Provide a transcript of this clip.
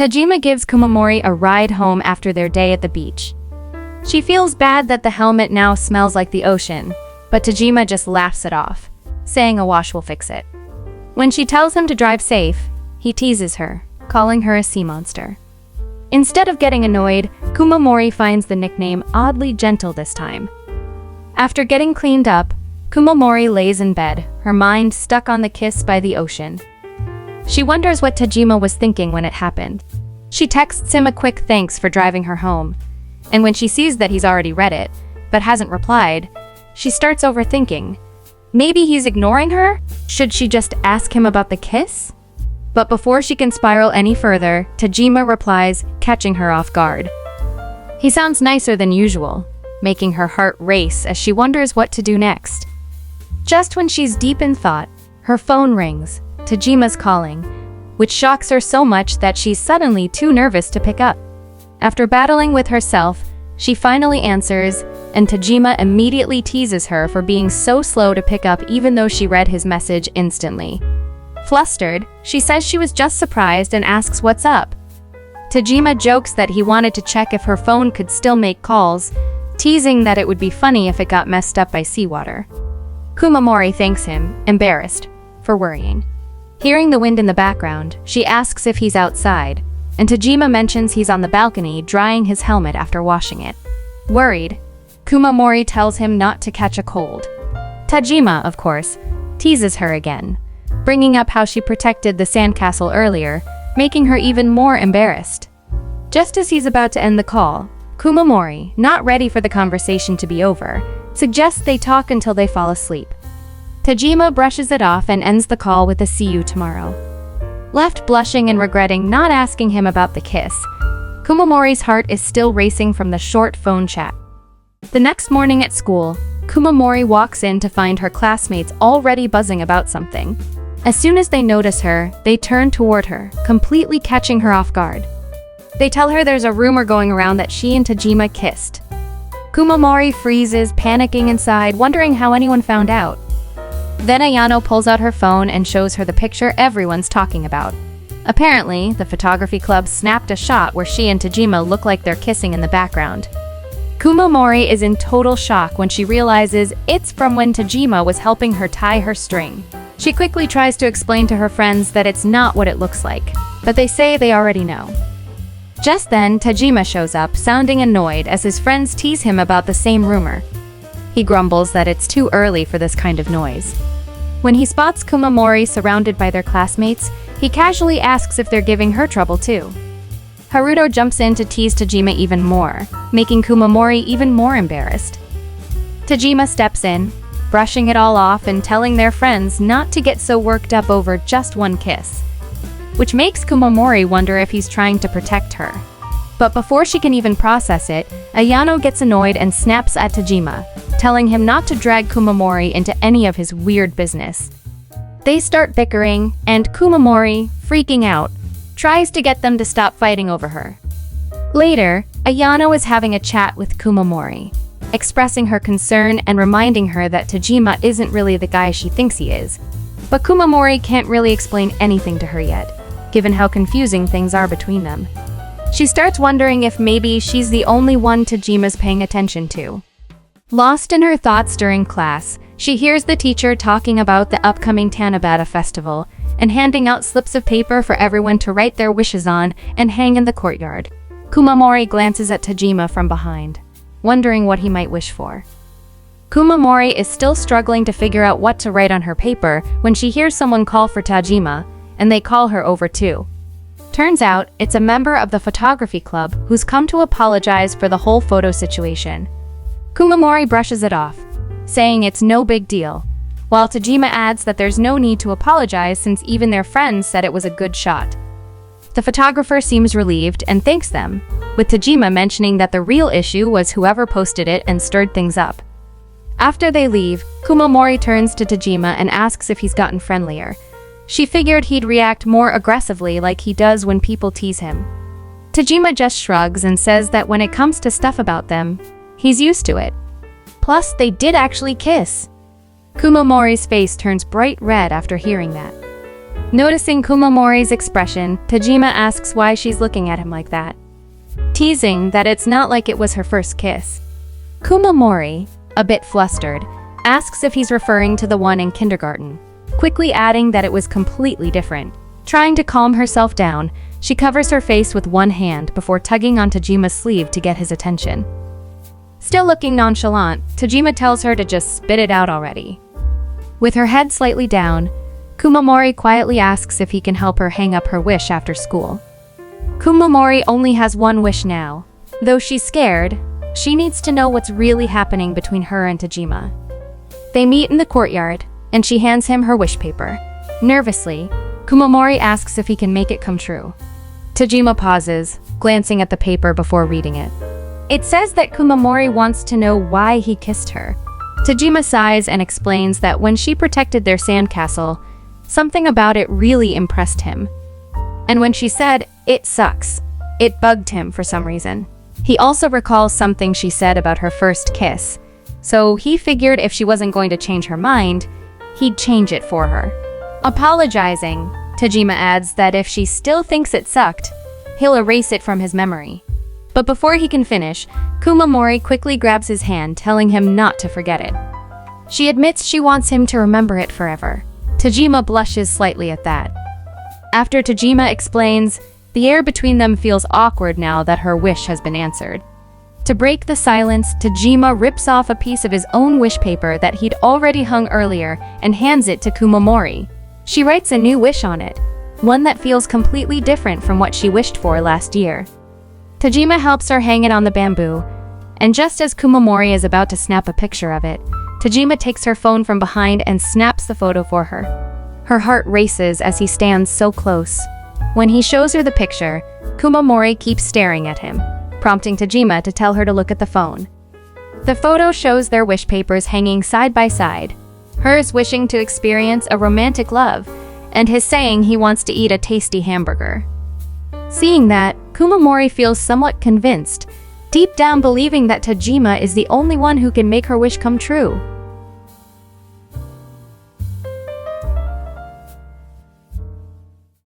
Tajima gives Kumamori a ride home after their day at the beach. She feels bad that the helmet now smells like the ocean, but Tajima just laughs it off, saying a wash will fix it. When she tells him to drive safe, he teases her, calling her a sea monster. Instead of getting annoyed, Kumamori finds the nickname oddly gentle this time. After getting cleaned up, Kumamori lays in bed, her mind stuck on the kiss by the ocean. She wonders what Tajima was thinking when it happened. She texts him a quick thanks for driving her home, and when she sees that he's already read it, but hasn't replied, she starts overthinking. Maybe he's ignoring her? Should she just ask him about the kiss? But before she can spiral any further, Tajima replies, catching her off guard. He sounds nicer than usual, making her heart race as she wonders what to do next. Just when she's deep in thought, her phone rings. Tajima's calling, which shocks her so much that she's suddenly too nervous to pick up. After battling with herself, she finally answers, and Tajima immediately teases her for being so slow to pick up even though she read his message instantly. Flustered, she says she was just surprised and asks what's up. Tajima jokes that he wanted to check if her phone could still make calls, teasing that it would be funny if it got messed up by seawater. Kumamori thanks him, embarrassed, for worrying. Hearing the wind in the background, she asks if he's outside, and Tajima mentions he's on the balcony drying his helmet after washing it. Worried, Kumamori tells him not to catch a cold. Tajima, of course, teases her again, bringing up how she protected the sandcastle earlier, making her even more embarrassed. Just as he's about to end the call, Kumamori, not ready for the conversation to be over, suggests they talk until they fall asleep. Tajima brushes it off and ends the call with a "see you tomorrow." Left blushing and regretting not asking him about the kiss, Kumamori's heart is still racing from the short phone chat. The next morning at school, Kumamori walks in to find her classmates already buzzing about something. As soon as they notice her, they turn toward her, completely catching her off guard. They tell her there's a rumor going around that she and Tajima kissed. Kumamori freezes, panicking inside, wondering how anyone found out. Then Ayano pulls out her phone and shows her the picture everyone's talking about. Apparently, the photography club snapped a shot where she and Tajima look like they're kissing in the background. Kumamori is in total shock when she realizes it's from when Tajima was helping her tie her string. She quickly tries to explain to her friends that it's not what it looks like, but they say they already know. Just then, Tajima shows up, sounding annoyed as his friends tease him about the same rumor. He grumbles that it's too early for this kind of noise. When he spots Kumamori surrounded by their classmates, he casually asks if they're giving her trouble too. Haruto jumps in to tease Tajima even more, making Kumamori even more embarrassed. Tajima steps in, brushing it all off and telling their friends not to get so worked up over just one kiss, which makes Kumamori wonder if he's trying to protect her. But before she can even process it, Ayano gets annoyed and snaps at Tajima, telling him not to drag Kumamori into any of his weird business. They start bickering, and Kumamori, freaking out, tries to get them to stop fighting over her. Later, Ayano is having a chat with Kumamori, expressing her concern and reminding her that Tajima isn't really the guy she thinks he is. But Kumamori can't really explain anything to her yet, given how confusing things are between them. She starts wondering if maybe she's the only one Tajima's paying attention to. Lost in her thoughts during class, she hears the teacher talking about the upcoming Tanabata festival and handing out slips of paper for everyone to write their wishes on and hang in the courtyard. Kumamori glances at Tajima from behind, wondering what he might wish for. Kumamori is still struggling to figure out what to write on her paper when she hears someone call for Tajima, and they call her over too. Turns out, it's a member of the photography club who's come to apologize for the whole photo situation. Kumamori brushes it off, saying it's no big deal, while Tajima adds that there's no need to apologize since even their friends said it was a good shot. The photographer seems relieved and thanks them, with Tajima mentioning that the real issue was whoever posted it and stirred things up. After they leave, Kumamori turns to Tajima and asks if he's gotten friendlier. She figured he'd react more aggressively like he does when people tease him. Tajima just shrugs and says that when it comes to stuff about them, he's used to it. Plus, they did actually kiss. Kumamori's face turns bright red after hearing that. Noticing Kumamori's expression, Tajima asks why she's looking at him like that, teasing that it's not like it was her first kiss. Kumamori, a bit flustered, asks if he's referring to the one in kindergarten, quickly adding that it was completely different. Trying to calm herself down, she covers her face with one hand before tugging on Tajima's sleeve to get his attention. Still looking nonchalant, Tajima tells her to just spit it out already. With her head slightly down, Kumamori quietly asks if he can help her hang up her wish after school. Kumamori only has one wish now. Though she's scared, she needs to know what's really happening between her and Tajima. They meet in the courtyard, and she hands him her wish paper. Nervously, Kumamori asks if he can make it come true. Tajima pauses, glancing at the paper before reading it. It says that Kumamori wants to know why he kissed her. Tajima sighs and explains that when she protected their sandcastle, something about it really impressed him. And when she said, "It sucks," it bugged him for some reason. He also recalls something she said about her first kiss, so he figured if she wasn't going to change her mind, he'd change it for her. Apologizing, Tajima adds that if she still thinks it sucked, he'll erase it from his memory. But before he can finish, Kumamori quickly grabs his hand, telling him not to forget it. She admits she wants him to remember it forever. Tajima blushes slightly at that. After Tajima explains, the air between them feels awkward now that her wish has been answered. To break the silence, Tajima rips off a piece of his own wish paper that he'd already hung earlier and hands it to Kumamori. She writes a new wish on it, one that feels completely different from what she wished for last year. Tajima helps her hang it on the bamboo, and just as Kumamori is about to snap a picture of it, Tajima takes her phone from behind and snaps the photo for her. Her heart races as he stands so close. When he shows her the picture, Kumamori keeps staring at him, prompting Tajima to tell her to look at the phone. The photo shows their wish papers hanging side by side, hers wishing to experience a romantic love, and his saying he wants to eat a tasty hamburger. Seeing that, Kumamori feels somewhat convinced, deep down believing that Tajima is the only one who can make her wish come true.